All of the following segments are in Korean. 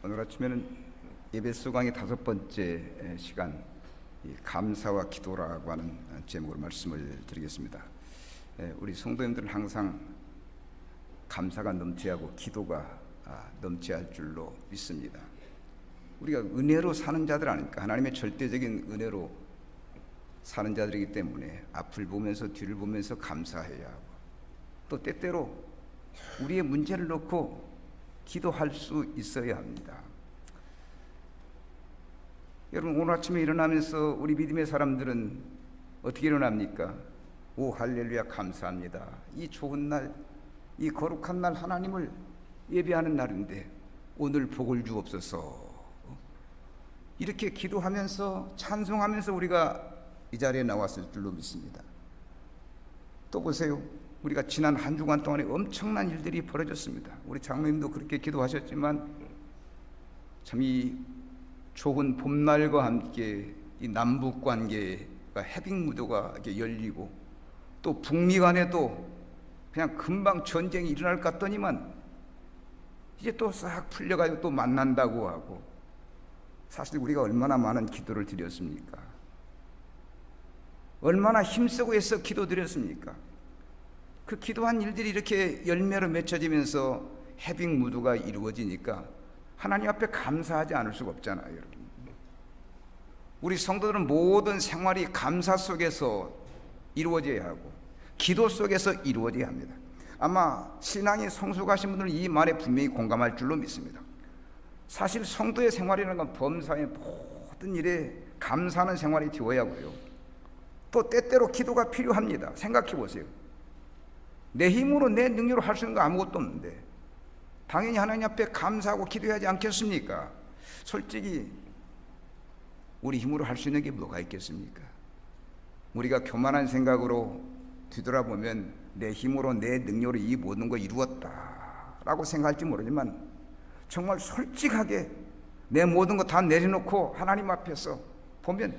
오늘 아침에는 예배 수강의 5번째 시간, 감사와 기도라고 하는 제목으로 말씀을 드리겠습니다. 우리 성도님들은 항상 감사가 넘쳐야 하고 기도가 넘쳐야 할 줄로 믿습니다. 우리가 은혜로 사는 자들 아닙니까? 하나님의 절대적인 은혜로 사는 자들이기 때문에 앞을 보면서 뒤를 보면서 감사해야 하고, 또 때때로 우리의 문제를 놓고 기도할 수 있어야 합니다. 여러분, 오늘 아침에 일어나면서 우리 믿음의 사람들은 어떻게 일어납니까? 오 할렐루야, 감사합니다. 이 좋은 날, 이 거룩한 날, 하나님을 예배하는 날인데 오늘 복을 주옵소서, 이렇게 기도하면서 찬송하면서 우리가 이 자리에 나왔을 줄로 믿습니다. 또 보세요, 우리가 지난 한 주간 동안에 엄청난 일들이 벌어졌습니다. 우리 장로님도 그렇게 기도하셨지만 참 이 좋은 봄날과 함께 이 남북 관계가 해빙 무드가 이렇게 열리고, 또 북미 간에도 그냥 금방 전쟁이 일어날 것 같더니만 이제 또 싹 풀려가지고 또 만난다고 하고, 사실 우리가 얼마나 많은 기도를 드렸습니까? 얼마나 힘쓰고 해서 기도드렸습니까? 그 기도한 일들이 이렇게 열매로 맺혀지면서 해빙 무드가 이루어지니까 하나님 앞에 감사하지 않을 수가 없잖아요, 여러분. 우리 성도들은 모든 생활이 감사 속에서 이루어져야 하고 기도 속에서 이루어져야 합니다. 아마 신앙이 성숙하신 분들은 이 말에 분명히 공감할 줄로 믿습니다. 사실 성도의 생활이라는 건 범사의 모든 일에 감사하는 생활이 되어야 하고요, 또 때때로 기도가 필요합니다. 생각해 보세요. 내 힘으로 내 능력으로 할 수 있는 거 아무것도 없는데 당연히 하나님 앞에 감사하고 기도해야 하지 않겠습니까? 솔직히 우리 힘으로 할 수 있는 게 뭐가 있겠습니까? 우리가 교만한 생각으로 뒤돌아보면 내 힘으로 내 능력으로 이 모든 걸 이루었다라고 생각할지 모르지만, 정말 솔직하게 내 모든 거 다 내려놓고 하나님 앞에서 보면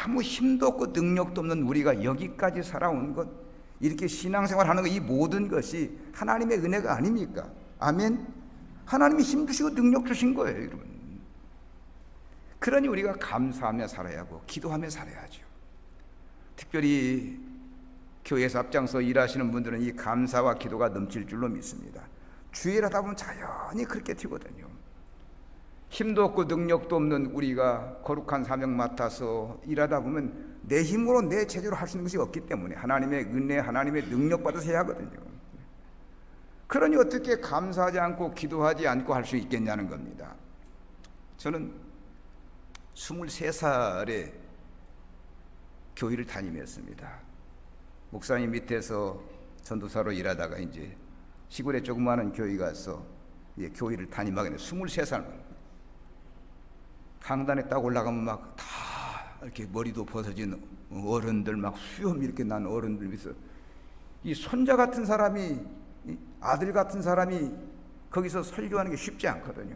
아무 힘도 없고 능력도 없는 우리가 여기까지 살아온 것, 이렇게 신앙생활 하는 것, 이 모든 것이 하나님의 은혜가 아닙니까? 아멘. 하나님이 힘 주시고 능력 주신 거예요, 여러분. 그러니 우리가 감사하며 살아야 하고 기도하며 살아야죠. 특별히 교회에서 앞장서 일하시는 분들은 이 감사와 기도가 넘칠 줄로 믿습니다. 주일 하다 보면 자연히 그렇게 튀거든요. 힘도 없고 능력도 없는 우리가 거룩한 사명 맡아서 일하다 보면 내 힘으로 내 제대로 할 수 있는 것이 없기 때문에 하나님의 은혜, 하나님의 능력 받아서 해야 하거든요. 그러니 어떻게 감사하지 않고 기도하지 않고 할 수 있겠냐는 겁니다. 저는 23살에 교회를 다니면습니다. 목사님 밑에서 전도사로 일하다가 이제 시골에 조그마한 교회 가서 교회를 담임하게 됐어요. 23살. 강단에 딱 올라가면 막 다 이렇게 머리도 벗어진 어른들, 막 수염 이렇게 난 어른들 밑에서 이 손자 같은 사람이, 아들 같은 사람이 거기서 설교하는 게 쉽지 않거든요.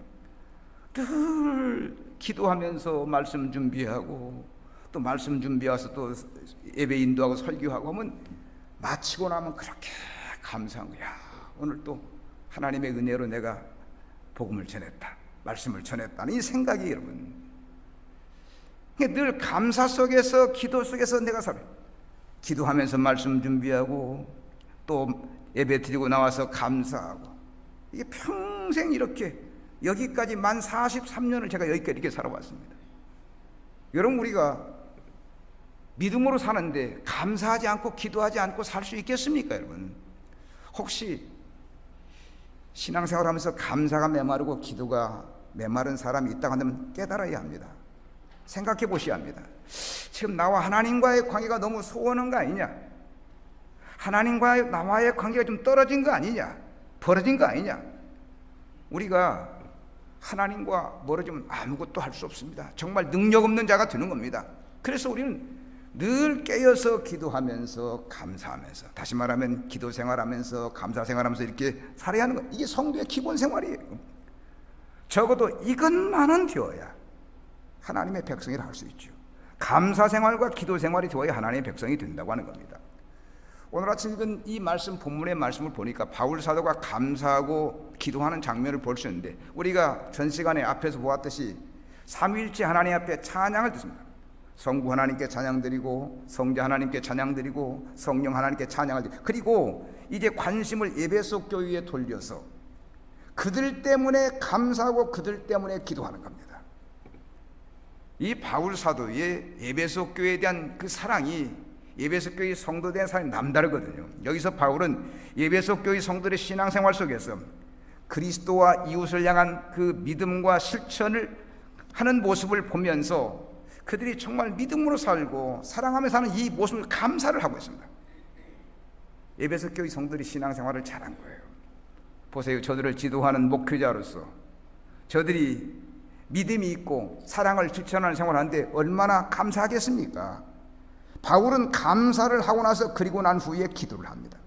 늘 기도하면서 말씀 준비하고, 또 말씀 준비해서 또 예배 인도하고 설교하고 하면 마치고 나면 그렇게 감사한 거야. 오늘 또 하나님의 은혜로 내가 복음을 전했다, 말씀을 전했다는 이 생각이, 여러분, 늘 감사 속에서 기도 속에서 내가 살아요. 기도하면서 말씀 준비하고 또 예배 드리고 나와서 감사하고, 이게 평생 이렇게 여기까지 만 43년을 제가 여기까지 이렇게 살아왔습니다. 여러분, 우리가 믿음으로 사는데 감사하지 않고 기도하지 않고 살 수 있겠습니까, 여러분? 혹시 신앙생활하면서 감사가 메마르고 기도가 메마른 사람이 있다고 한다면 깨달아야 합니다. 생각해 보셔야 합니다. 지금 나와 하나님과의 관계가 너무 소원한 거 아니냐? 하나님과 나와의 관계가 좀 떨어진 거 아니냐? 벌어진 거 아니냐? 우리가 하나님과 멀어지면 아무것도 할 수 없습니다. 정말 능력 없는 자가 되는 겁니다. 그래서 우리는 늘 깨어서 기도하면서 감사하면서, 다시 말하면 기도 생활하면서 감사 생활하면서 이렇게 살아야 하는 것, 이게 성도의 기본 생활이에요. 적어도 이것만은 되어야 하나님의 백성이라 할 수 있죠. 감사 생활과 기도 생활이 되어야 하나님의 백성이 된다고 하는 겁니다. 오늘 아침 읽은 이 말씀, 본문의 말씀을 보니까 바울 사도가 감사하고 기도하는 장면을 볼 수 있는데, 우리가 전 시간에 앞에서 보았듯이 삼위일체 하나님 앞에 찬양을 드립니다. 성부 하나님께 찬양드리고, 성자 하나님께 찬양드리고, 성령 하나님께 찬양을 드리고, 그리고 이제 관심을 에베소 교회에 돌려서 그들 때문에 감사하고 그들 때문에 기도하는 겁니다. 이 바울 사도의 에베소 교회에 대한 그 사랑이 에베소 교회 성도에 대한 사랑이 남다르거든요. 여기서 바울은 에베소 교회 성도들의 신앙생활 속에서 그리스도와 이웃을 향한 그 믿음과 실천을 하는 모습을 보면서 그들이 정말 믿음으로 살고 사랑하며 사는 이 모습을 감사를 하고 있습니다. 에베소 교회 성도들이 신앙생활을 잘한 거예요. 보세요. 저들을 지도하는 목회자로서 저들이 믿음이 있고 사랑을 실천하는 생활을 하는데 얼마나 감사하겠습니까? 바울은 감사를 하고 나서 그리고 난 후에 기도를 합니다.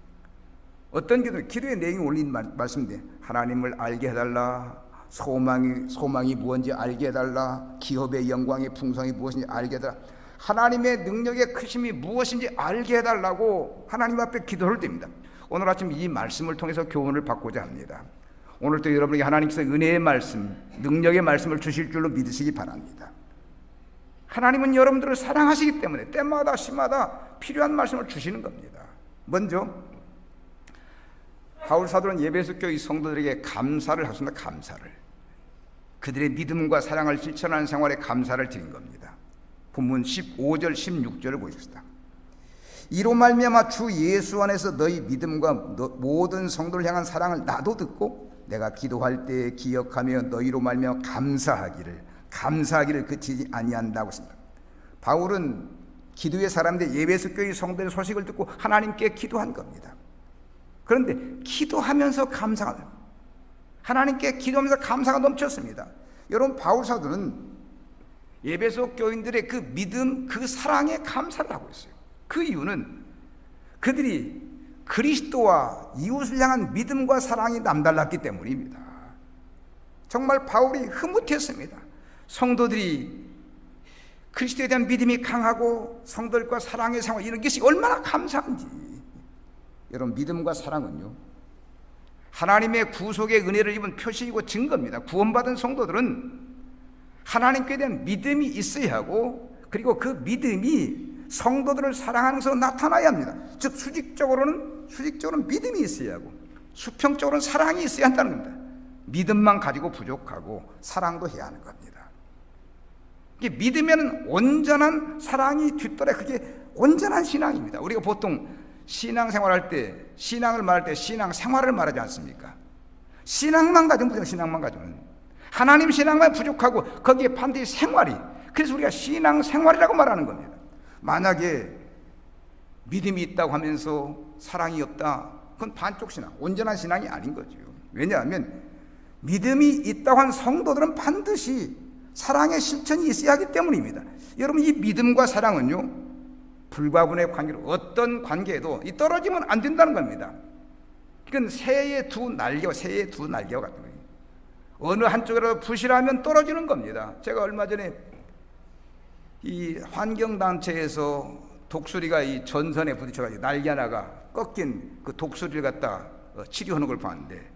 어떤 기도? 기도의 내용이 올린 말씀인데, 하나님을 알게 해달라, 소망이 무엇인지 알게 해달라, 기업의 영광의 풍성이 무엇인지 알게 해달라, 하나님의 능력의 크심이 무엇인지 알게 해달라고 하나님 앞에 기도를 드립니다. 오늘 아침 이 말씀을 통해서 교훈을 받고자 합니다. 오늘도 여러분에게 하나님께서 은혜의 말씀, 능력의 말씀을 주실 줄로 믿으시기 바랍니다. 하나님은 여러분들을 사랑하시기 때문에 때마다 시마다 필요한 말씀을 주시는 겁니다. 먼저 바울 사도는 에베소 교회 성도들에게 감사를 하셨습니다. 감사를. 그들의 믿음과 사랑을 실천하는 생활에 감사를 드린 겁니다. 본문 15절 16절을 보십시다. 이로 말미암아 주 예수 안에서 너희 믿음과 모든 성도를 향한 사랑을 나도 듣고 내가 기도할 때 기억하며 너희로 말미암아 감사하기를 그치지 아니한다고 했습니다. 바울은 기도의 사람들 에베소 교회 성도의 소식을 듣고 하나님께 기도한 겁니다. 그런데 기도하면서 감사가, 하나님께 기도하면서 감사가 넘쳤습니다. 여러분, 바울 사도는 에베소 교인들의 그 믿음, 그 사랑에 감사를 하고 있어요. 그 이유는 그들이 그리스도와 이웃을 향한 믿음과 사랑이 남달랐기 때문입니다. 정말 바울이 흐뭇했습니다. 성도들이 그리스도에 대한 믿음이 강하고 성도들과 사랑의 생활, 이런 것이 얼마나 감사한지. 여러분, 믿음과 사랑은요, 하나님의 구속의 은혜를 입은 표시이고 증거입니다. 구원받은 성도들은 하나님께 대한 믿음이 있어야 하고, 그리고 그 믿음이 성도들을 사랑하는 것으로 나타나야 합니다. 즉 수직적으로는 믿음이 있어야 하고, 수평적으로는 사랑이 있어야 한다는 겁니다. 믿음만 가지고 부족하고 사랑도 해야 하는 겁니다. 이게 믿으면 온전한 사랑이 뒤따라, 그게 온전한 신앙입니다. 우리가 보통 신앙생활할 때, 신앙을 말할 때 신앙생활을 말하지 않습니까? 신앙만 가지면 부족, 신앙만 가지면 하나님 신앙만 부족하고 거기에 반드시 생활이, 그래서 우리가 신앙생활이라고 말하는 겁니다. 만약에 믿음이 있다고 하면서 사랑이 없다, 그건 반쪽 신앙, 온전한 신앙이 아닌 거죠. 왜냐하면 믿음이 있다고 한 성도들은 반드시 사랑의 실천이 있어야 하기 때문입니다. 여러분, 이 믿음과 사랑은요, 불가분의 관계로 어떤 관계에도 떨어지면 안 된다는 겁니다. 이건 새의 두 날개와 같은 거예요. 어느 한쪽이라도 부실하면 떨어지는 겁니다. 제가 얼마 전에 이 환경단체에서 독수리가 이 전선에 부딪혀가지고 날개 하나가 꺾인 그 독수리를 갖다 치료하는 걸 봤는데,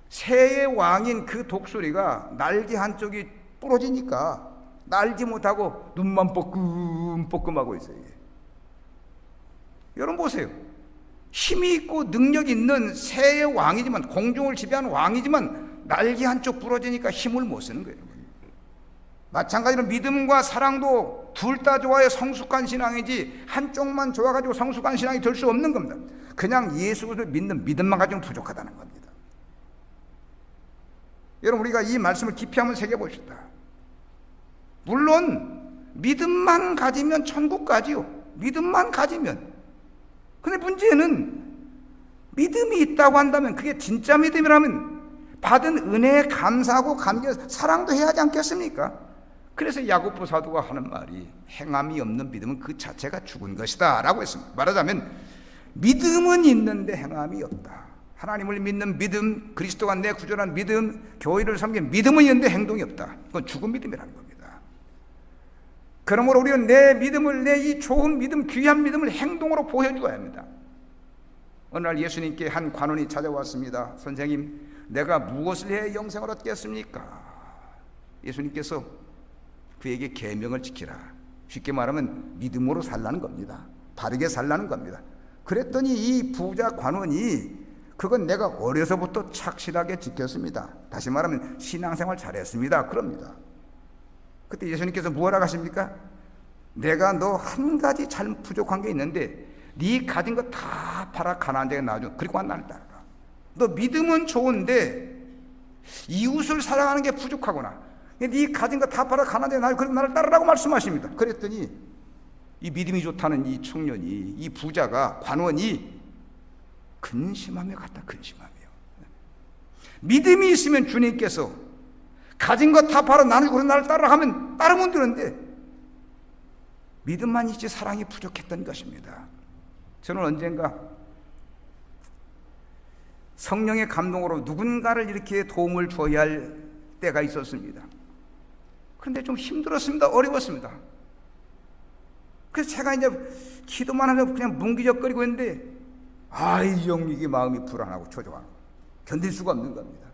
새의 왕인 그 독수리가 날개 한쪽이 부러지니까 날지 못하고 눈만 뻐끔뻐끔하고 있어요. 여러분 보세요. 힘이 있고 능력 있는 새의 왕이지만, 공중을 지배하는 왕이지만 날개 한쪽 부러지니까 힘을 못 쓰는 거예요. 마찬가지로 믿음과 사랑도 둘 다 좋아야 성숙한 신앙이지, 한쪽만 좋아가지고 성숙한 신앙이 될 수 없는 겁니다. 그냥 예수를 믿는 믿음만 가지고는 부족하다는 겁니다. 여러분, 우리가 이 말씀을 깊이 한번 새겨봅시다. 물론 믿음만 가지면 천국 가지요. 믿음만 가지면. 근데 문제는 믿음이 있다고 한다면, 그게 진짜 믿음이라면 받은 은혜에 감사하고 사랑도 해야 하지 않겠습니까? 그래서 야고보 사도가 하는 말이, 행함이 없는 믿음은 그 자체가 죽은 것이다 라고 했습니다. 말하자면 믿음은 있는데 행함이 없다. 하나님을 믿는 믿음, 그리스도가 내 구조란 믿음, 교회를 섬기는 믿음은 있는데 행동이 없다. 그건 죽은 믿음이라는 겁니다. 그러므로 우리는 내 믿음을, 내 이 좋은 믿음, 귀한 믿음을 행동으로 보여줘야 합니다. 어느 날 예수님께 한 관원이 찾아왔습니다. 선생님, 내가 무엇을 해야 영생을 얻겠습니까? 예수님께서 그에게 계명을 지키라. 쉽게 말하면 믿음으로 살라는 겁니다. 바르게 살라는 겁니다. 그랬더니 이 부자 관원이 그건 내가 어려서부터 착실하게 지켰습니다. 다시 말하면 신앙생활 잘했습니다. 그럽니다. 그때 예수님께서 뭐라고 하십니까? 내가 너 한 가지 잘 부족한 게 있는데 네 가진 거 다 팔아 가난한 자에게 나눠줘. 그리고 나를 따라라. 너 믿음은 좋은데 이웃을 사랑하는 게 부족하구나. 네 가진 거 다 팔아 가난한 자에게 나눠줘. 그리고 나를 따르라고 말씀하십니다. 그랬더니 이 믿음이 좋다는 이 청년이, 이 부자가, 관원이 근심하며 갔다. 근심하며. 믿음이 있으면 주님께서 가진 거 다 팔아 나누고 나를 따라 하면 따르면 되는데 믿음만 있지 사랑이 부족했던 것입니다. 저는 언젠가 성령의 감동으로 누군가를 이렇게 도움을 줘야 할 때가 있었습니다. 그런데 좀 힘들었습니다. 어려웠습니다. 그래서 제가 이제 기도만 하면서 그냥 뭉기적거리고 있는데 이게 마음이 불안하고 초조하고 견딜 수가 없는 겁니다.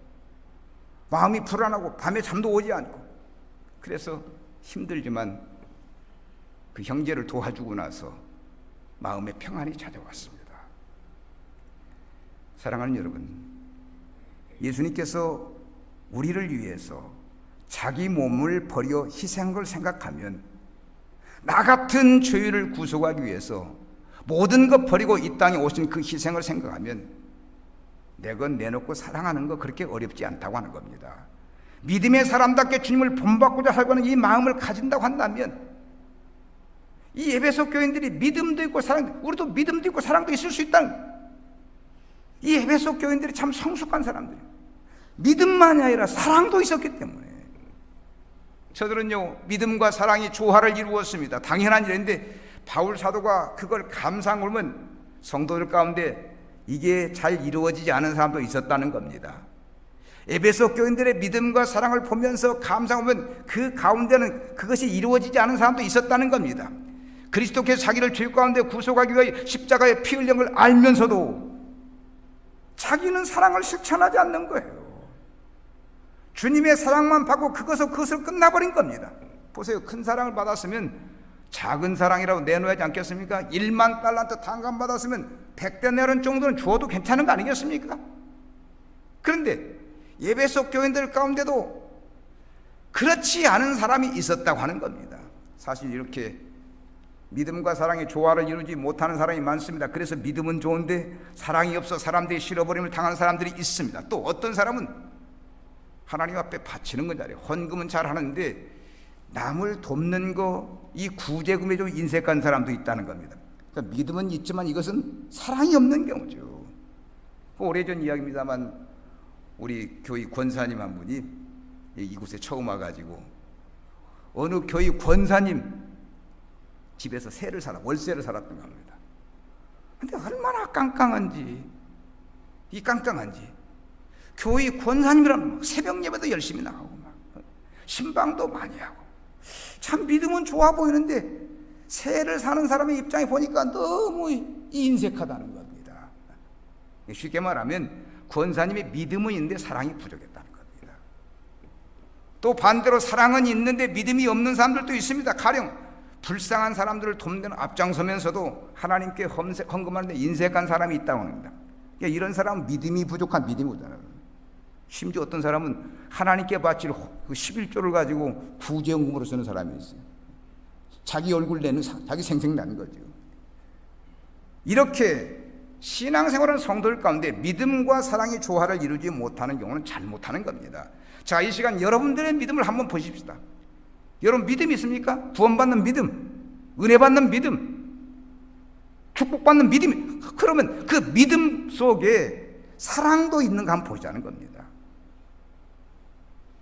마음이 불안하고 밤에 잠도 오지 않고, 그래서 힘들지만 그 형제를 도와주고 나서 마음의 평안이 찾아왔습니다. 사랑하는 여러분, 예수님께서 우리를 위해서 자기 몸을 버려 희생한 걸 생각하면, 나 같은 죄인을 구속하기 위해서 모든 것 버리고 이 땅에 오신 그 희생을 생각하면 내가 내놓고 사랑하는 거 그렇게 어렵지 않다고 하는 겁니다. 믿음의 사람답게 주님을 본받고자 살고 하는 이 마음을 가진다고 한다면, 이 에베소 교인들이 믿음도 있고 사랑, 우리도 믿음도 있고 사랑도 있을 수 있다는, 이 에베소 교인들이 참 성숙한 사람들이에요. 믿음만이 아니라 사랑도 있었기 때문에. 저들은요, 믿음과 사랑이 조화를 이루었습니다. 당연한 일인데 바울 사도가 그걸 감상하면 성도들 가운데 이게 잘 이루어지지 않은 사람도 있었다는 겁니다. 에베소 교인들의 믿음과 사랑을 보면서 감상하면 그 가운데는 그것이 이루어지지 않은 사람도 있었다는 겁니다. 그리스도께서 자기를 죄 가운데 구속하기 위해 십자가에 피 흘린 걸 알면서도 자기는 사랑을 실천하지 않는 거예요. 주님의 사랑만 받고 그것을 끝나버린 겁니다. 보세요. 큰 사랑을 받았으면 작은 사랑이라고 내놓아야지 않겠습니까? 1만 달란트 탕감 받았으면 100데나리온 정도는 주어도 괜찮은 거 아니겠습니까? 그런데 에베소 교인들 가운데도 그렇지 않은 사람이 있었다고 하는 겁니다. 사실 이렇게 믿음과 사랑이 조화를 이루지 못하는 사람이 많습니다. 그래서 믿음은 좋은데 사랑이 없어 사람들이 실어버림을 당하는 사람들이 있습니다. 또 어떤 사람은 하나님 앞에 바치는 건 잘해요. 헌금은 잘 하는데 남을 돕는 거, 이 구제금에 좀 인색한 사람도 있다는 겁니다. 그러니까 믿음은 있지만 이것은 사랑이 없는 경우죠. 오래전 이야기입니다만 우리 교회 권사님 한 분이 이곳에 처음 와가지고 어느 교회 권사님 집에서 월세를 살았던 겁니다. 근데 얼마나 깡깡한지, 교회 권사님이라면 새벽 예배도 열심히 나가고 막 신방도 많이 하고 참 믿음은 좋아 보이는데 세를 사는 사람의 입장에 보니까 너무 인색하다는 겁니다. 쉽게 말하면 권사님의 믿음은 있는데 사랑이 부족했다는 겁니다. 또 반대로 사랑은 있는데 믿음이 없는 사람들도 있습니다. 가령 불쌍한 사람들을 돕는 앞장서면서도 하나님께 헌금하는데 인색한 사람이 있다고 합니다. 그러니까 이런 사람은 믿음이 부족한 믿음이잖아요. 심지어 어떤 사람은 하나님께 바칠 그 11조를 가지고 구제연금으로 쓰는 사람이 있어요. 자기 얼굴 내는, 자기 생생 나는 거죠. 이렇게 신앙생활하는 성도들 가운데 믿음과 사랑의 조화를 이루지 못하는 경우는 잘못하는 겁니다. 자, 이 시간 여러분들의 믿음을 한번 보십시다. 여러분 믿음이 있습니까? 구원받는 믿음, 은혜받는 믿음, 축복받는 믿음. 그러면 그 믿음 속에 사랑도 있는가 한번 보자는 겁니다.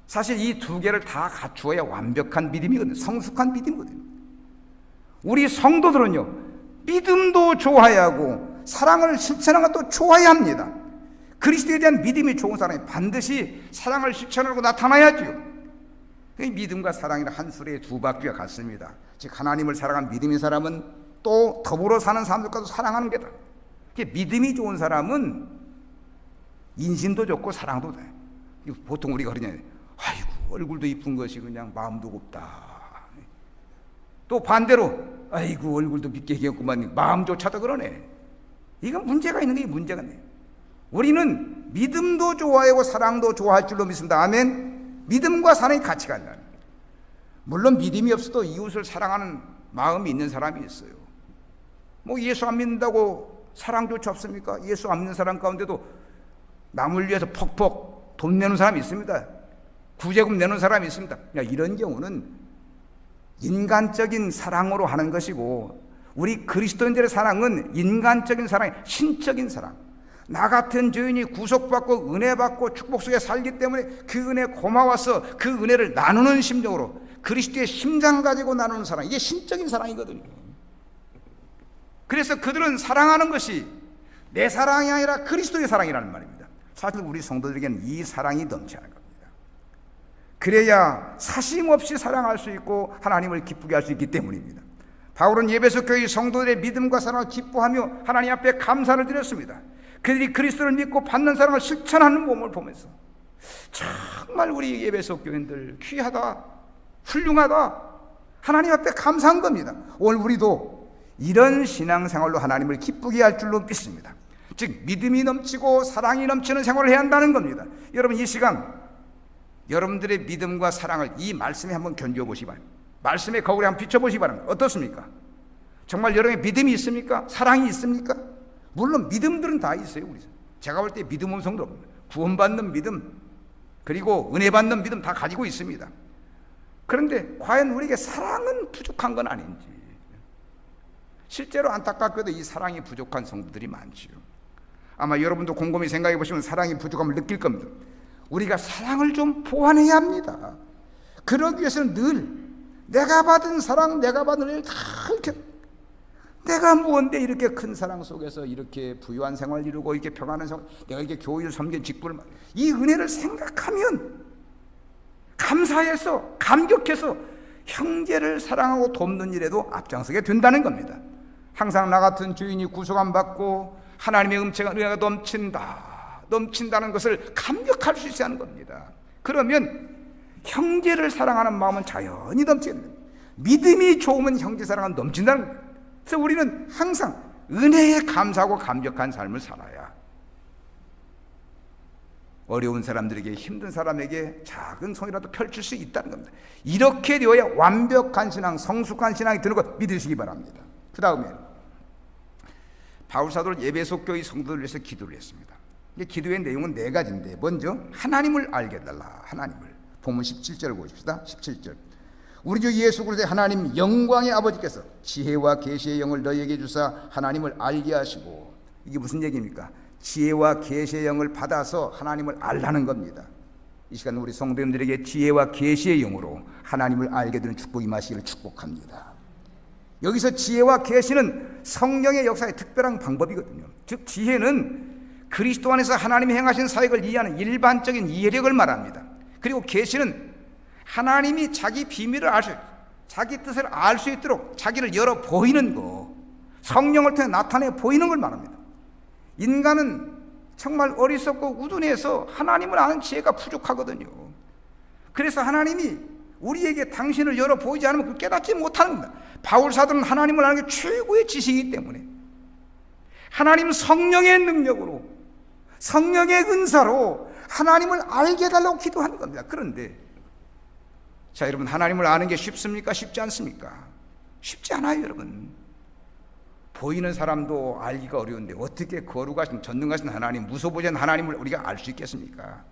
사실 이 두 개를 다 갖추어야 완벽한 믿음이거든요. 성숙한 믿음이거든요. 우리 성도들은요, 믿음도 좋아야 하고 사랑을 실천하는 것도 좋아야 합니다. 그리스도에 대한 믿음이 좋은 사람이 반드시 사랑을 실천하고 나타나야죠. 믿음과 사랑이란 한 수레의 두 바퀴와 같습니다. 즉 하나님을 사랑한 믿음의 사람은 또 더불어 사는 사람들과도 사랑하는 게다. 믿음이 좋은 사람은 인심도 좋고 사랑도 돼. 보통 우리가 그러냐, 아이고 얼굴도 이쁜 것이 그냥 마음도 곱다. 또 반대로 아이고 얼굴도 믿게 생겼구만 마음조차도 그러네. 이건 문제가 있는 게 문제가 있네. 우리는 믿음도 좋아하고 사랑도 좋아할 줄로 믿습니다. 아멘. 믿음과 사랑이 같이 간다는. 물론 믿음이 없어도 이웃을 사랑하는 마음이 있는 사람이 있어요. 뭐 예수 안 믿는다고 사랑조차 없습니까? 예수 안 믿는 사람 가운데도 남을 위해서 퍽퍽 돈 내는 사람이 있습니다. 구제금 내는 사람이 있습니다. 이런 경우는 인간적인 사랑으로 하는 것이고, 우리 그리스도인들의 사랑은 인간적인 사랑이 신적인 사랑. 나 같은 죄인이 구속받고 은혜받고 축복 속에 살기 때문에 그 은혜 고마워서 그 은혜를 나누는 심정으로 그리스도의 심장 가지고 나누는 사랑, 이게 신적인 사랑이거든요. 그래서 그들은 사랑하는 것이 내 사랑이 아니라 그리스도의 사랑이라는 말입니다. 사실 우리 성도들에게는 이 사랑이 넘쳐야 하는 겁니다. 그래야 사심 없이 사랑할 수 있고 하나님을 기쁘게 할 수 있기 때문입니다. 바울은 에베소 교회 성도들의 믿음과 사랑을 기뻐하며 하나님 앞에 감사를 드렸습니다. 그들이 그리스도를 믿고 받는 사랑을 실천하는 몸을 보면서 정말 우리 에베소 교인들 귀하다, 훌륭하다, 하나님 앞에 감사한 겁니다. 오늘 우리도 이런 신앙생활로 하나님을 기쁘게 할 줄로 믿습니다. 즉 믿음이 넘치고 사랑이 넘치는 생활을 해야 한다는 겁니다. 여러분 이 시간 여러분들의 믿음과 사랑을 이 말씀에 한번 견뎌보시기 바랍니다. 말씀의 거울에 한번 비춰보시기 바랍니다. 어떻습니까? 정말 여러분의 믿음이 있습니까? 사랑이 있습니까? 물론 믿음들은 다 있어요. 우리 제가 볼 때 믿음 없는 성도 없습니다. 구원받는 믿음 그리고 은혜 받는 믿음 다 가지고 있습니다. 그런데 과연 우리에게 사랑은 부족한 건 아닌지, 실제로 안타깝게도 이 사랑이 부족한 성도들이 많지요. 아마 여러분도 곰곰이 생각해 보시면 사랑이 부족함을 느낄 겁니다. 우리가 사랑을 좀 보완해야 합니다. 그러기 위해서는 늘 내가 받은 사랑, 내가 받은 일 다 이렇게, 내가 무언데 이렇게 큰 사랑 속에서 이렇게 부유한 생활을 이루고 이렇게 평안한 생활, 내가 이렇게 교회를 섬긴 직분을, 이 은혜를 생각하면 감사해서 감격해서 형제를 사랑하고 돕는 일에도 앞장서게 된다는 겁니다. 항상 나 같은 주인이 구속함 받고 하나님의 은혜가 넘친다는 것을 감격할 수 있어야 하는 겁니다. 그러면 형제를 사랑하는 마음은 자연히 넘치게 됩니다. 믿음이 좋으면 형제 사랑은 넘친다는 겁니다. 그래서 우리는 항상 은혜에 감사하고 감격한 삶을 살아야 어려운 사람들에게, 힘든 사람에게 작은 손이라도 펼칠 수 있다는 겁니다. 이렇게 되어야 완벽한 신앙, 성숙한 신앙이 되는 것 믿으시기 바랍니다. 그 다음에 바울 사도는 에베소 교회 성도들을 위해서 기도를 했습니다. 기도의 내용은 네 가지인데, 먼저 하나님을 알게 해달라. 하나님을. 본문 17절을 보십시다. 17절. 우리 주 예수 그리스도의 하나님 영광의 아버지께서 지혜와 계시의 영을 너희에게 주사 하나님을 알게 하시고, 이게 무슨 얘기입니까? 지혜와 계시의 영을 받아서 하나님을 알라는 겁니다. 이 시간 우리 성도님들에게 지혜와 계시의 영으로 하나님을 알게 되는 축복이 임하시기를 축복합니다. 여기서 지혜와 계시는 성령의 역사의 특별한 방법이거든요. 즉 지혜는 그리스도 안에서 하나님이 행하신 사역을 이해하는 일반적인 이해력을 말합니다. 그리고 계시는 하나님이 자기 비밀을 알 수, 자기 뜻을 알 수 있도록 자기를 열어 보이는 거, 성령을 통해 나타내 보이는 걸 말합니다. 인간은 정말 어리석고 우둔해서 하나님을 아는 지혜가 부족하거든요. 그래서 하나님이 우리에게 당신을 열어 보이지 않으면 그걸 깨닫지 못하는 겁니다. 바울 사도는 하나님을 아는 게 최고의 지식이기 때문에 하나님 성령의 능력으로, 성령의 은사로 하나님을 알게 해달라고 기도하는 겁니다. 그런데 자, 여러분, 하나님을 아는 게 쉽습니까? 쉽지 않습니까? 쉽지 않아요, 여러분. 보이는 사람도 알기가 어려운데 어떻게 거룩하신 전능하신 하나님, 무소부재한 하나님을 우리가 알 수 있겠습니까?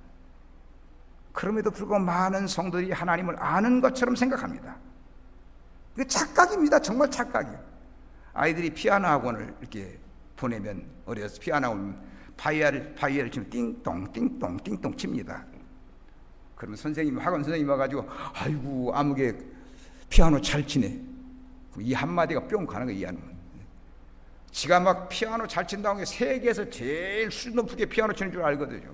그럼에도 불구하고 많은 성도들이 하나님을 아는 것처럼 생각합니다. 이게 착각입니다. 정말 착각이에요. 아이들이 피아노 학원을 이렇게 보내면, 어려서 피아노 학원 바이엘을 치면 띵동 띵동 띵동 칩니다. 그러면 학원 선생님 와가지고 아이고 아무개 피아노 잘 치네, 이 한마디가 뿅 가는 거예요. 이 한마디. 지가 막 피아노 잘 친다고 세계에서 제일 수준 높게 피아노 치는 줄 알거든요.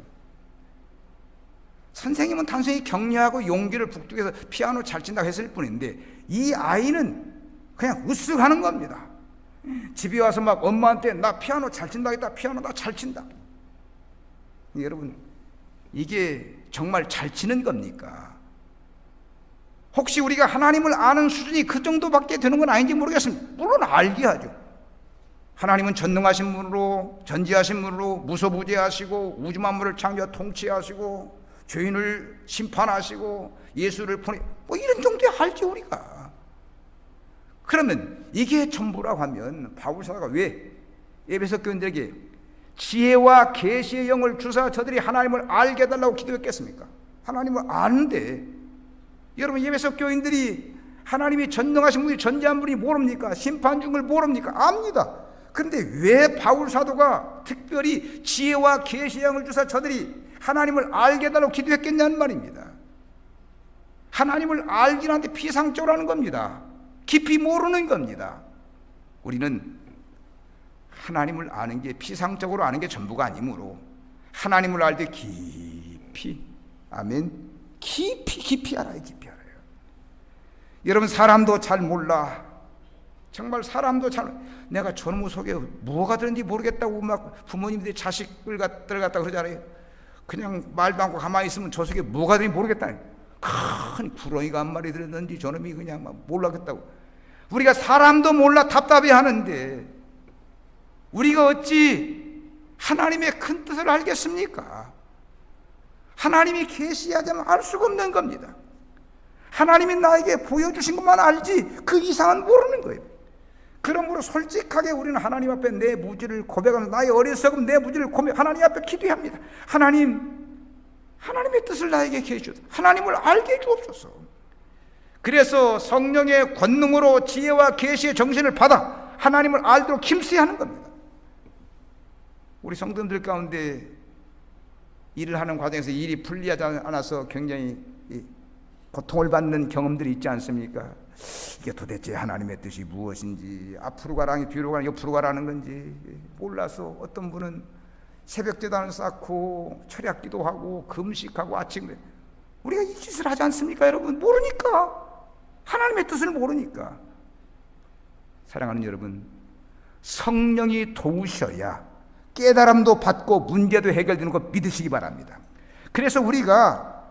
선생님은 단순히 격려하고 용기를 북돋워서 피아노 잘 친다고 했을 뿐인데 이 아이는 그냥 으쓱하는 겁니다. 집에 와서 막 엄마한테 나 피아노 잘 친다 했다. 피아노 나 잘 친다. 여러분, 이게 정말 잘 치는 겁니까? 혹시 우리가 하나님을 아는 수준이 그 정도밖에 되는 건 아닌지 모르겠습니다. 물론 알게 하죠. 하나님은 전능하신 분으로, 전지하신 분으로, 무소부재하시고 우주 만물을 창조하 통치하시고 죄인을 심판하시고 예수를 보내, 뭐 이런 정도에 알지 우리가. 그러면 이게 전부라고 하면 바울사가 왜 에베소 교인들에게 지혜와 계시의 영을 주사 저들이 하나님을 알게 해달라고 기도했겠습니까? 하나님을 아는데, 여러분 에베소 교인들이 하나님이 전능하신 분이 전지한 분이 모릅니까? 심판 중을 모릅니까? 압니다. 그런데 왜 바울 사도가 특별히 지혜와 계시의 영을 주사 저들이 하나님을 알게 해달라고 기도했겠냐는 말입니다. 하나님을 알긴 한데 피상적으로 하는 겁니다. 깊이 모르는 겁니다. 우리는 하나님을 아는 게 피상적으로 아는 게 전부가 아니므로 하나님을 알 때 깊이, 아멘, 깊이 알아요. 깊이 알아요. 여러분, 사람도 잘 몰라. 정말 사람도 잘, 내가 저놈 속에 뭐가 들었는지 모르겠다고 막 부모님들이 자식을 갖다 그러잖아요. 그냥 말도 않고 가만히 있으면 저 속에 뭐가 들었는지 모르겠다. 큰 구렁이가 한 마리 들었는지 저놈이 그냥 막 몰라겠다고. 우리가 사람도 몰라 답답해 하는데 우리가 어찌 하나님의 큰 뜻을 알겠습니까? 하나님이 계시하자면 알 수가 없는 겁니다. 하나님이 나에게 보여주신 것만 알지 그 이상은 모르는 거예요. 그러므로 솔직하게 우리는 하나님 앞에 내 무지를 고백하면서 나의 어리석음 내 무지를 고백, 하나님 앞에 기도합니다. 하나님의 뜻을 나에게 계시옵소서. 하나님을 알게 해주옵소서. 그래서 성령의 권능으로 지혜와 계시의 정신을 받아 하나님을 알도록 힘써야 하는 겁니다. 우리 성도님들 가운데 일을 하는 과정에서 일이 불리하지 않아서 굉장히 고통을 받는 경험들이 있지 않습니까? 이게 도대체 하나님의 뜻이 무엇인지, 앞으로 가라니 뒤로 가라니 옆으로 가라는 건지 몰라서 어떤 분은 새벽제단을 쌓고 철야기도 하고 금식하고 아침에, 우리가 이 짓을 하지 않습니까 여러분? 모르니까, 하나님의 뜻을 모르니까. 사랑하는 여러분, 성령이 도우셔야 깨달음도 받고 문제도 해결되는 거 믿으시기 바랍니다. 그래서 우리가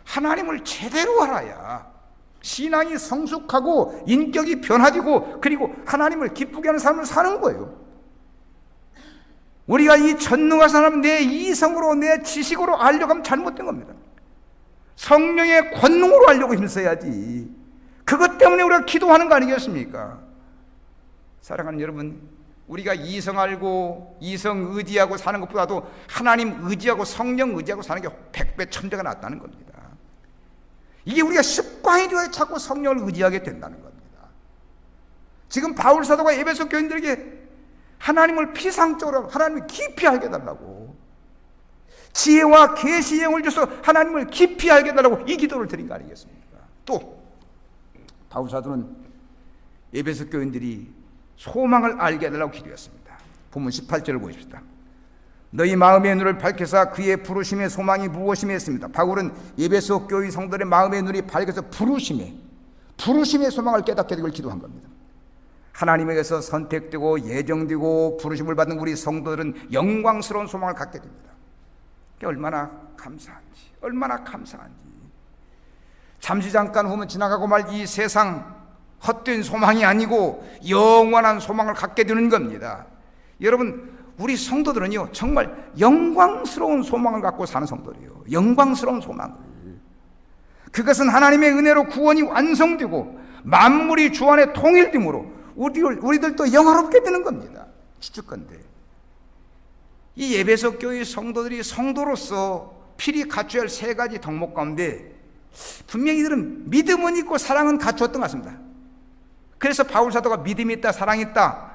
하나님을 제대로 알아야 신앙이 성숙하고 인격이 변화되고 그리고 하나님을 기쁘게 하는 삶을 사는 거예요. 우리가 이 전능하신 하나님 내 이성으로 내 지식으로 알려고 하면 잘못된 겁니다. 성령의 권능으로 알려고 힘써야지. 그것 때문에 우리가 기도하는 거 아니겠습니까? 사랑하는 여러분, 우리가 이성 알고 이성 의지하고 사는 것보다도 하나님 의지하고 성령 의지하고 사는 게 100배 1000배가 낫다는 겁니다. 이게 우리가 습관이 되어 자꾸 성령을 의지하게 된다는 겁니다. 지금 바울 사도가 에베소 교인들에게 하나님을 피상적으로 하나님을 깊이 알게 해달라고, 지혜와 계시의 영을 줘서 하나님을 깊이 알게 해달라고 이 기도를 드린 거 아니겠습니까? 또 바울 사도는 에베소 교인들이 소망을 알게 해달라고 기도했습니다. 본문 18절을 보십시다. 너희 마음의 눈을 밝혀서 그의 부르심의 소망이 무엇이며 했습니다. 바울은 에베소 교회 성도들의 마음의 눈이 밝아서 부르심의 소망을 깨닫게 되길 기도한 겁니다. 하나님에게서 선택되고 예정되고 부르심을 받는 우리 성도들은 영광스러운 소망을 갖게 됩니다. 얼마나 감사한지. 잠시 잠깐 후면 지나가고 말 이 세상 헛된 소망이 아니고 영원한 소망을 갖게 되는 겁니다. 여러분, 우리 성도들은요 정말 영광스러운 소망을 갖고 사는 성도들이에요. 영광스러운 소망을. 그것은 하나님의 은혜로 구원이 완성되고 만물이 주 안에 통일됨으로 우리들도 영화롭게 되는 겁니다. 추측건데 이 에베소 교회 성도들이 성도로서 필히 갖춰야 할 세 가지 덕목 가운데 분명히 이들은 믿음은 있고 사랑은 갖추었던 것 같습니다. 그래서 바울 사도가 믿음이 있다, 사랑이 있다,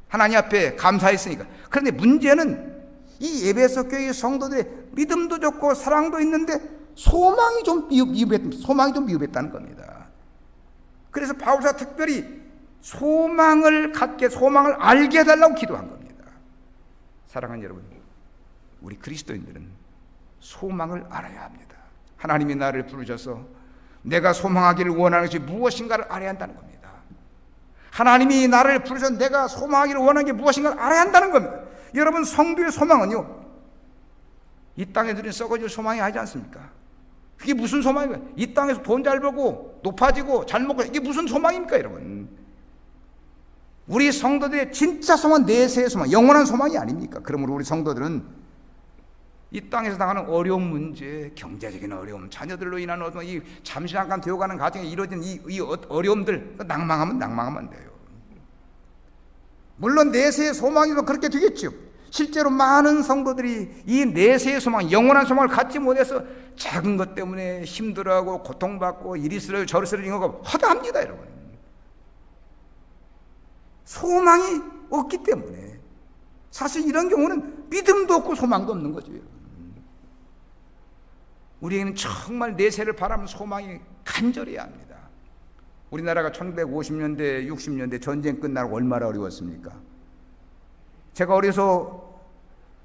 하나님 앞에 감사했으니까. 그런데 문제는 이 에베소 교회 성도들의 믿음도 좋고 사랑도 있는데 소망이 좀 미흡했다는 겁니다. 그래서 바울 사도가 특별히 소망을 알게 해달라고 기도한 겁니다. 사랑하는 여러분, 우리 그리스도인들은 소망을 알아야 합니다. 하나님이 나를 부르셔서 내가 소망하기를 원하는 것이 무엇인가를 알아야 한다는 겁니다. 하나님이 나를 부르셔서 내가 소망하기를 원하는 게 무엇인가를 알아야 한다는 겁니다. 여러분, 성도의 소망은요, 이 땅에 들인 썩어질 소망이 아니지 않습니까? 그게 무슨 소망인가요? 이 땅에서 돈 잘 벌고 높아지고 잘 먹고, 이게 무슨 소망입니까, 여러분? 우리 성도들의 진짜 소망은 내세의 소망, 영원한 소망이 아닙니까? 그러므로 우리 성도들은 이 땅에서 당하는 어려운 문제, 경제적인 어려움, 자녀들로 인한 어떤 이 잠시 잠깐 되어가는 가정에 이루어진 이 어려움들, 낭망하면 안 돼요. 물론 내세의 소망이면 그렇게 되겠죠. 실제로 많은 성도들이 이 내세의 소망, 영원한 소망을 갖지 못해서 작은 것 때문에 힘들어하고 고통받고 이리 쓰러지고 저리 쓰러지고 허다합니다, 여러분. 소망이 없기 때문에. 사실 이런 경우는 믿음도 없고 소망도 없는 거죠, 여러분. 우리에게는 정말 내세를 바라는 소망이 간절해야 합니다. 우리나라가 1950년대, 60년대 전쟁 끝나고 얼마나 어려웠습니까? 제가 어려서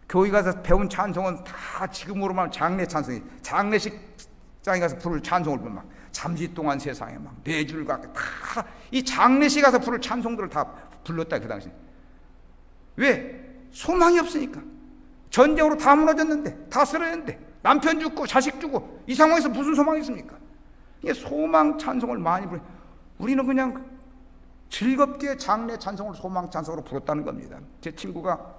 교회 가서 배운 찬송은 다 지금으로 말하면 장례 찬송이, 장례식장에 가서 부를 찬송을 부르면 막 잠시 동안 세상에 막 네 줄과 다 이 장례식 가서 부를 찬송들을 다 불렀다, 그 당시. 왜? 소망이 없으니까. 전쟁으로 다 무너졌는데, 다 쓰러졌는데, 남편 죽고 자식 죽고, 이 상황에서 무슨 소망이 있습니까? 이게 소망 찬송을 많이 부르. 우리는 그냥 즐겁게 장례 찬송을 소망 찬송으로 부르었다는 겁니다. 제 친구가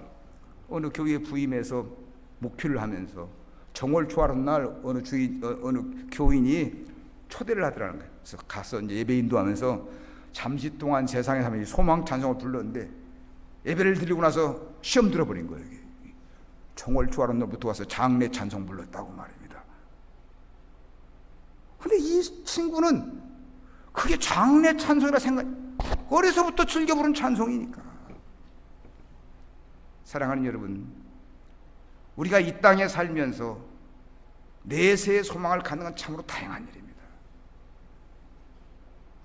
어느 교회에 부임해서 목표를 하면서 정월 초하는 날 어느 교인이 초대를 하더라는 거예요. 그래서 가서 이제 예배 인도하면서 잠시 동안 세상에 사면 소망 찬송을 불렀는데, 예배를 드리고 나서 시험 들어버린 거예요. 이게. 정월 초하는 날부터 와서 장례 찬송 불렀다고 말입니다. 근데 이 친구는 그게 장례 찬송이라 생각, 어려서부터 즐겨 부른 찬송이니까. 사랑하는 여러분, 우리가 이 땅에 살면서 내세의 소망을 갖는 건 참으로 다양한 일입니다.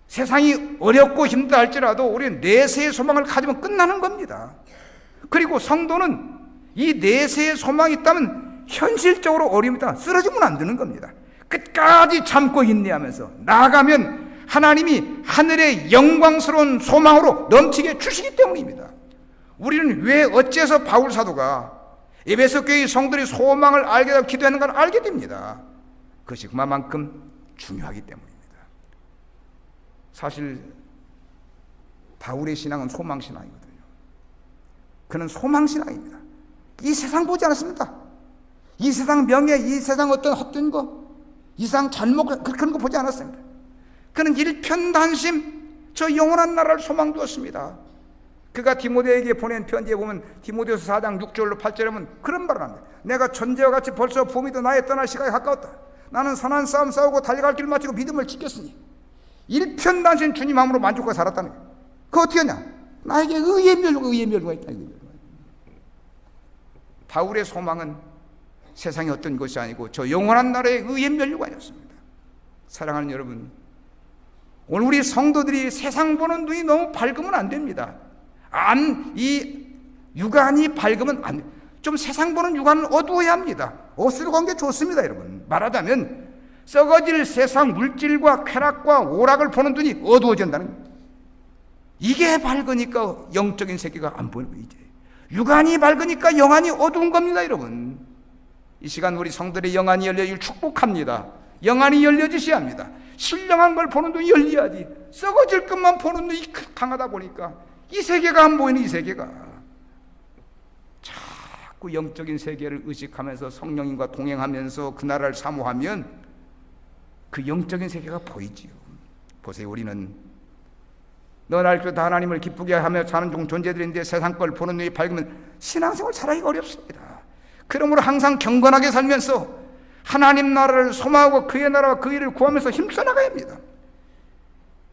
세상이 어렵고 힘들다 할지라도 우리는 내세의 소망을 가지면 끝나는 겁니다. 그리고 성도는 이 내세의 소망이 있다면 현실적으로 어려움이다 쓰러지면 안 되는 겁니다. 끝까지 참고 인내하면서 나아가면 하나님이 하늘의 영광스러운 소망으로 넘치게 주시기 때문입니다. 우리는 왜 어째서 바울 사도가 에베소 교회 성도들이 소망을 알게 되고 기도하는 걸 알게 됩니다. 그것이 그만큼 중요하기 때문입니다. 사실 바울의 신앙은 소망신앙이거든요. 그는 소망신앙입니다. 이 세상 보지 않았습니다. 이 세상 명예, 이 세상 어떤 헛된 거, 이 세상 잘못, 그런 거 보지 않았습니다. 그는 일편단심 저 영원한 나라를 소망 두었습니다. 그가 디모데에게 보낸 편지에 보면 디모데후서 4장 6절로 8절에 보면 그런 말을 합니다. 내가 전제와 같이 벌써 봄이도 나의 떠날 시간이 가까웠다. 나는 선한 싸움 싸우고 달려갈 길 마치고 믿음을 지켰으니 일편단심 주님 마음으로 만족하고 살았다는 거예요. 그거 어떻게 하냐? 나에게 의의 멸류가 있다. 바울의 소망은 세상의 어떤 것이 아니고 저 영원한 나라의 의의 멸류관이었습니다. 사랑하는 여러분, 오늘 우리 성도들이 세상 보는 눈이 너무 밝으면 안 됩니다. 이 육안이 밝으면 안 됩니다. 좀 세상 보는 육안은 어두워야 합니다. 어수룩 한 게 좋습니다, 여러분. 말하자면 썩어질 세상 물질과 쾌락과 오락을 보는 눈이 어두워진다는 겁니다. 이게 밝으니까 영적인 세계가 안 보이는 거예요. 이제 육안이 밝으니까 영안이 어두운 겁니다, 여러분. 이 시간 우리 성들의 영안이 열려질 축복합니다. 영안이 열려지셔야 합니다. 신령한 걸 보는 눈이 열려야지. 썩어질 것만 보는 눈이 강하다 보니까 이 세계가 안 보이는, 이 세계가 자꾸 영적인 세계를 의식하면서 성령님과 동행하면서 그 나라를 사모하면 그 영적인 세계가 보이지요. 보세요, 우리는 너 날마다 하나님을 기쁘게 하며 사는 존재들인데 세상 걸 보는 눈이 밝으면 신앙생활 잘하기가 어렵습니다. 그러므로 항상 경건하게 살면서 하나님 나라를 소망하고 그의 나라와 그 일을 구하면서 힘써 나가야 합니다.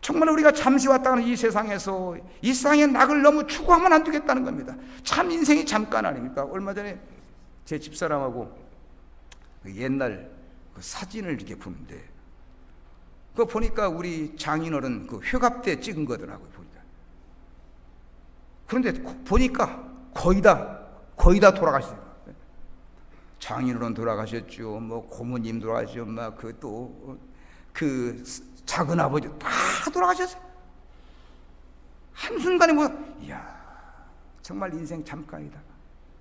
정말 우리가 잠시 왔다가는 이 세상에서 이 세상의 낙을 너무 추구하면 안 되겠다는 겁니다. 참 인생이 잠깐 아닙니까? 얼마 전에 제 집사람하고 옛날 그 사진을 이렇게 보는데 그거 보니까 우리 장인어른 그 회갑 때 찍은 거더라고요. 보니까. 그런데 보니까 거의 다 돌아가시더라고요. 장인어른 돌아가셨죠. 뭐 고모님 돌아가셨죠. 막 그 작은 아버지 다 돌아가셨어요. 한순간에 이야, 정말 인생 잠깐이다.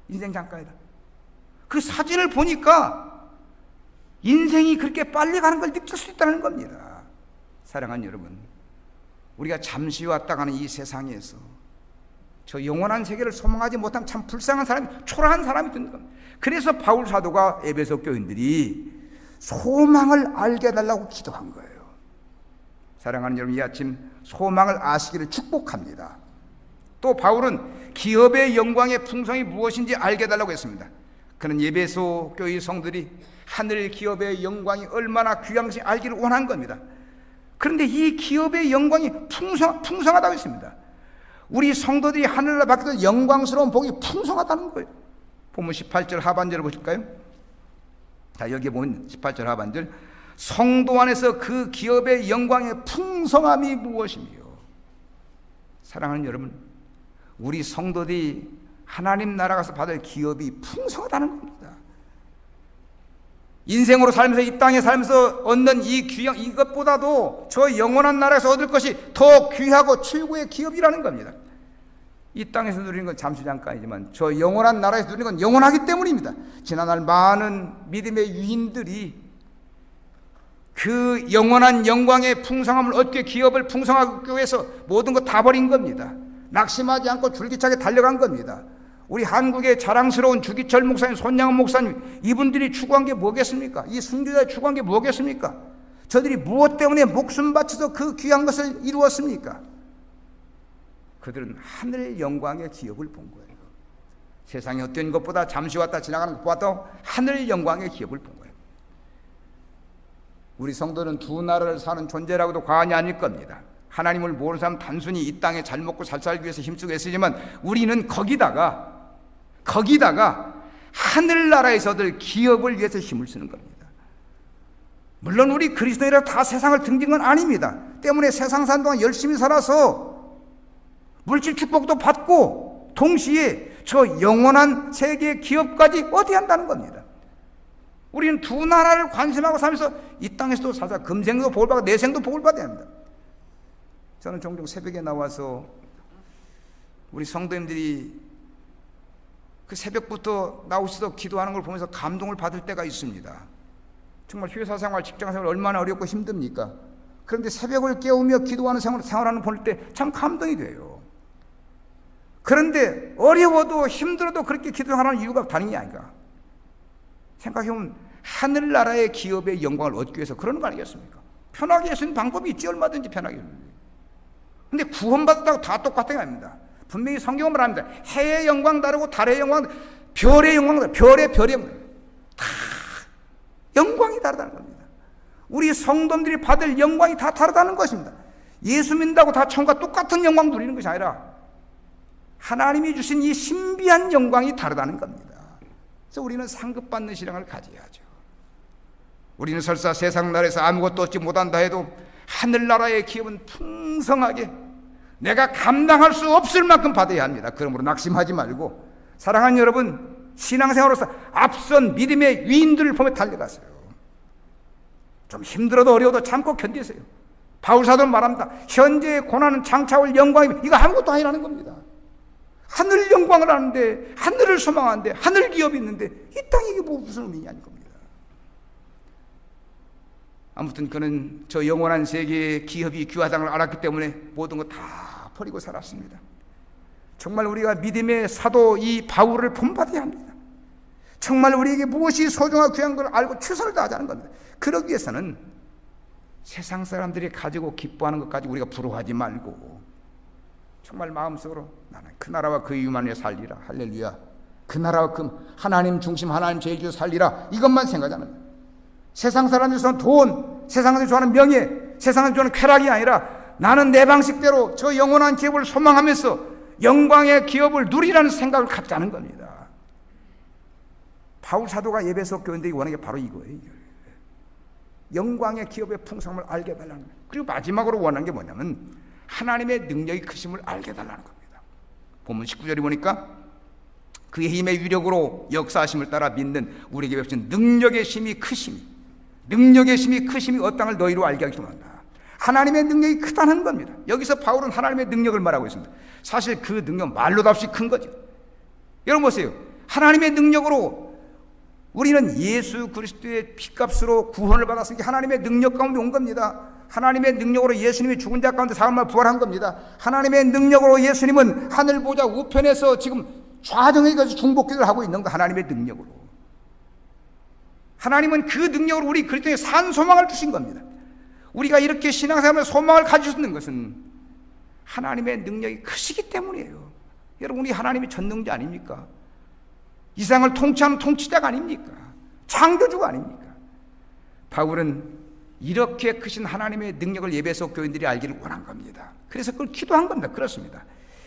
인생 잠깐이다. 그 사진을 보니까 인생이 그렇게 빨리 가는 걸 느낄 수 있다는 겁니다. 사랑하는 여러분, 우리가 잠시 왔다 가는 이 세상에서 저 영원한 세계를 소망하지 못한 참 불쌍한 사람이, 초라한 사람이 된 겁니다. 그래서 바울 사도가 에베소 교인들이 소망을 알게 해달라고 기도한 거예요. 사랑하는 여러분, 이 아침 소망을 아시기를 축복합니다. 또 바울은 기업의 영광의 풍성이 무엇인지 알게 해달라고 했습니다. 그는 에베소 교회 성들이 하늘 기업의 영광이 얼마나 귀한지 알기를 원한 겁니다. 그런데 이 기업의 영광이 풍성하다고 했습니다. 우리 성도들이 하늘나라 받게 될 영광스러운 복이 풍성하다는 거예요. 본문 18절 하반절을 보실까요? 자, 여기 보면 18절 하반절, 성도 안에서 그 기업의 영광의 풍성함이 무엇이며. 사랑하는 여러분, 우리 성도들이 하나님 나라 가서 받을 기업이 풍성하다는 겁니다. 인생으로 살면서, 이 땅에 살면서 얻는 이 귀한, 이것보다도 저 영원한 나라에서 얻을 것이 더 귀하고 최고의 기업이라는 겁니다. 이 땅에서 누리는 건 잠시 잠깐이지만 저 영원한 나라에서 누리는 건 영원하기 때문입니다. 지난날 많은 믿음의 유인들이 그 영원한 영광의 풍성함을 얻기, 기업을 풍성하기 위해서 모든 거 다 버린 겁니다. 낙심하지 않고 줄기차게 달려간 겁니다. 우리 한국의 자랑스러운 주기철 목사님, 손양은 목사님, 이분들이 추구한 게 뭐겠습니까? 이 순교자의 추구한 게 뭐겠습니까? 저들이 무엇 때문에 목숨 바쳐서 그 귀한 것을 이루었습니까? 그들은 하늘 영광의 기업을 본 거예요. 세상에 어떤 것보다, 잠시 왔다 지나가는 것보다 하늘 영광의 기업을 본 거예요. 우리 성도는 두 나라를 사는 존재라고도 과언이 아닐 겁니다. 하나님을 모르는 사람은 단순히 이 땅에 잘 먹고 잘 살기 위해서 힘쓰고 애쓰지만 우리는 거기다가 하늘나라에서 얻을 기업을 위해서 힘을 쓰는 겁니다. 물론 우리 그리스도인이라 다 세상을 등진 건 아닙니다. 때문에 세상 사는 동안 열심히 살아서 물질 축복도 받고 동시에 저 영원한 세계의 기업까지 얻어야 한다는 겁니다. 우리는 두 나라를 관심하고 살면서 이 땅에서도 살자 금생도 복을 받고 내생도 복을 받아야 합니다. 저는 종종 새벽에 나와서 우리 성도님들이 그 새벽부터 나오셔서 기도하는 걸 보면서 감동을 받을 때가 있습니다. 정말 회사생활, 직장생활 얼마나 어렵고 힘듭니까? 그런데 새벽을 깨우며 기도하는 생활하는 볼 때 참 감동이 돼요. 그런데 어려워도 힘들어도 그렇게 기도하는 이유가 다른 게 아닌가? 생각해보면 하늘나라의 기업의 영광을 얻기 위해서 그러는 거 아니겠습니까? 편하게 할 수 있는 방법이 있지, 얼마든지 편하게. 근데 구원받았다고 다 똑같은 게 아닙니다. 분명히 성경은 말합니다. 해의 영광 다르고 달의 영광, 별의 영광 다르고 별의 다 영광이 다르다는 겁니다. 우리 성도들이 받을 영광이 다 다르다는 것입니다. 예수 믿는다고 다 천국과 똑같은 영광 누리는 것이 아니라 하나님이 주신 이 신비한 영광이 다르다는 겁니다. 그래서 우리는 상급받는 신앙을 가져야죠. 우리는 설사 세상 나라에서 아무것도 얻지 못한다 해도 하늘나라의 기업은 풍성하게 내가 감당할 수 없을 만큼 받아야 합니다. 그러므로 낙심하지 말고, 사랑하는 여러분, 신앙생활로서 앞선 믿음의 위인들을 보며 달려가세요. 좀 힘들어도 어려워도 참고 견디세요. 바울 사도는 말합니다. 현재의 고난은 장차올 영광이면 이거 아무것도 아니라는 겁니다. 하늘 영광을 하는데, 하늘을 소망하는데, 하늘 기업이 있는데 이 땅이 이게 무슨 의미냐는 겁니다. 아무튼 그는 저 영원한 세계의 기업이 귀하다는 걸 알았기 때문에 모든 거 다 버리고 살았습니다. 정말 우리가 믿음의 사도 이 바울을 본받아야 합니다. 정말 우리에게 무엇이 소중하고 귀한 걸 알고 최선을 다하자는 겁니다. 그러기 위해서는 세상 사람들이 가지고 기뻐하는 것까지 우리가 부러워하지 말고 정말 마음속으로 나는 그 나라와 그 이유만 위해 살리라. 할렐루야. 그 나라와 그 하나님 중심, 하나님 제일주로 살리라. 이것만 생각하는 거예요. 세상 사람들이 좋아하는 돈, 세상에서 좋아하는 명예, 세상에서 좋아하는 쾌락이 아니라 나는 내 방식대로 저 영원한 기업을 소망하면서 영광의 기업을 누리라는 생각을 갖자는 겁니다. 바울 사도가 에베소 교인들이 원하는 게 바로 이거예요. 영광의 기업의 풍성함을 알게 해달라는 거예요. 그리고 마지막으로 원하는 게 뭐냐면 하나님의 능력이 크심을 알게 해달라는 겁니다. 본문 19절에 보니까 그의 힘의 위력으로 역사하심을 따라 믿는 우리에게 베푸신 능력의 힘이 크심이 그 땅을 너희로 알게 하기를 원한다. 하나님의 능력이 크다는 겁니다. 여기서 바울은 하나님의 능력을 말하고 있습니다. 사실 그 능력 말로도 없이 큰 거죠. 여러분 보세요. 하나님의 능력으로 우리는 예수 그리스도의 피값으로 구원을 받았으니까 하나님의 능력 가운데 온 겁니다. 하나님의 능력으로 예수님이 죽은 자 가운데 사흘 부활한 겁니다. 하나님의 능력으로 예수님은 하늘 보좌 우편에서 지금 좌정에 가서 중복기도를 하고 있는 거. 하나님의 능력으로. 하나님은 그 능력으로 우리 그리스도의 산 소망을 주신 겁니다. 우리가 이렇게 신앙생활에 소망을 가질 수 있는 것은 하나님의 능력이 크시기 때문이에요. 여러분, 우리 하나님이 전능자 아닙니까? 이 세상을 통치하는 통치자가 아닙니까? 창조주가 아닙니까? 바울은 이렇게 크신 하나님의 능력을 에베소 교인들이 알기를 원한 겁니다. 그래서 그걸 기도한 겁니다. 그렇습니다.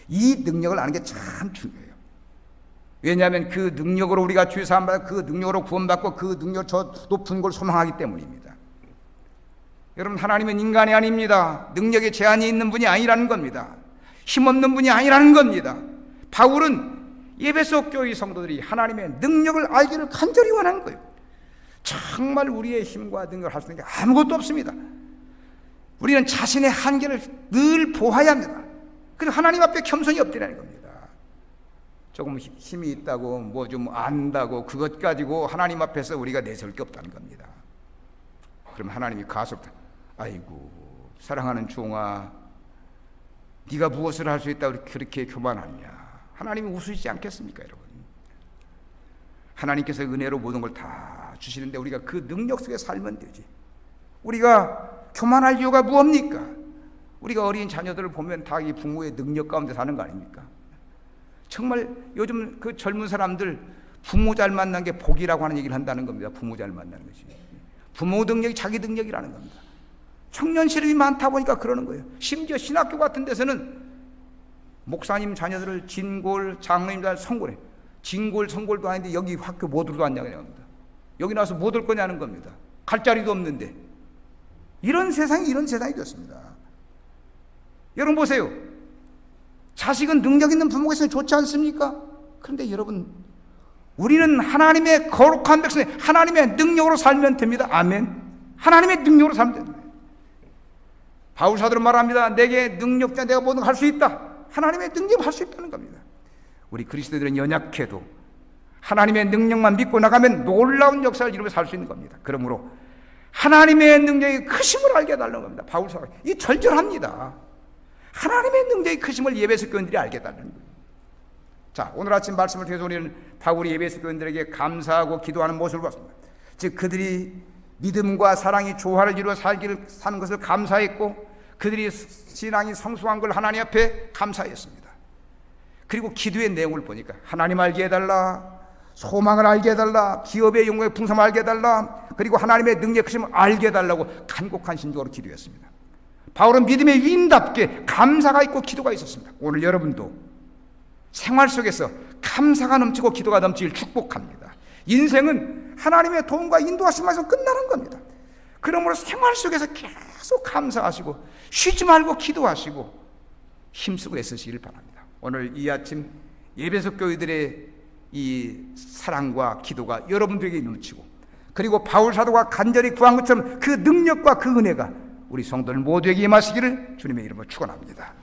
이 능력을 아는 게 참 중요해요. 왜냐하면 그 능력으로 우리가 주의 사함받아 그 능력으로 구원받고 그 능력으로 저 높은 걸 소망하기 때문입니다. 여러분, 하나님은 인간이 아닙니다. 능력에 제한이 있는 분이 아니라는 겁니다. 힘없는 분이 아니라는 겁니다. 바울은 에베소 교회 성도들이 하나님의 능력을 알기를 간절히 원하는 거예요. 정말 우리의 힘과 능력을 할 수 있는 게 아무것도 없습니다. 우리는 자신의 한계를 늘 보아야 합니다. 그래서 하나님 앞에 겸손이 없다는 겁니다. 조금 힘이 있다고 뭐 좀 안다고 그것 가지고 하나님 앞에서 우리가 내세울 게 없다는 겁니다. 그럼 하나님이 가섭다. 아이고 사랑하는 종아, 네가 무엇을 할 수 있다고 그렇게 교만하냐. 하나님이 웃으시지 않겠습니까, 여러분? 하나님께서 은혜로 모든 걸 다 주시는데 우리가 그 능력 속에 살면 되지. 우리가 교만할 이유가 무엇입니까? 우리가 어린 자녀들을 보면 다 이 부모의 능력 가운데 사는 거 아닙니까? 정말 요즘 그 젊은 사람들 부모 잘 만난 게 복이라고 하는 얘기를 한다는 겁니다. 부모 잘 만나는 것이. 부모 능력이 자기 능력이라는 겁니다. 청년 실업이 많다 보니까 그러는 거예요. 심지어 신학교 같은 데서는 목사님 자녀들을 진골, 장로님들 성골해. 진골, 성골도 아닌데 여기 학교 뭐 들어도 왔냐고 합니다. 여기 나와서 뭐 들 거냐는 겁니다. 갈 자리도 없는데. 이런 세상이 됐습니다. 여러분 보세요. 자식은 능력 있는 부모가 있으면 좋지 않습니까? 그런데 여러분, 우리는 하나님의 거룩한 백성이 하나님의 능력으로 살면 됩니다. 아멘. 하나님의 능력으로 살면 됩니다. 바울 사도는 말합니다. 내게 능력자, 내가 모든 걸 할 수 있다. 하나님의 능력을 할 수 있다는 겁니다. 우리 그리스도인들은 연약해도 하나님의 능력만 믿고 나가면 놀라운 역사를 이루며 살 수 있는 겁니다. 그러므로 하나님의 능력이 크심을 알게 해달라는 겁니다. 바울 사도 이 절절합니다. 하나님의 능력이 크심을 에베소 교인들이 알게 해달라는 거예요. 자, 오늘 아침 말씀을 통해서 우리는 바울이 에베소 교인들에게 감사하고 기도하는 모습을 봤습니다. 즉 그들이 믿음과 사랑이 조화를 이루어 사는 것을 감사했고 그들이 신앙이 성숙한 걸 하나님 앞에 감사했습니다. 그리고 기도의 내용을 보니까 하나님 알게 해달라, 소망을 알게 해달라, 기업의 영광의 풍성을 알게 해달라, 그리고 하나님의 능력의 크심을 알게 해달라고 간곡한 심정으로 기도했습니다. 바울은 믿음의 위인답게 감사가 있고 기도가 있었습니다. 오늘 여러분도 생활 속에서 감사가 넘치고 기도가 넘치길 축복합니다. 인생은 하나님의 도움과 인도하심에서 끝나는 겁니다. 그러므로 생활 속에서 계속 감사하시고 쉬지 말고 기도하시고 힘쓰고 애쓰시길 바랍니다. 오늘 이 아침 에베소 교회들의 이 사랑과 기도가 여러분들에게 넘치고 그리고 바울 사도가 간절히 구한 것처럼 그 능력과 그 은혜가 우리 성도들 모두에게 임하시기를 주님의 이름으로 축원합니다.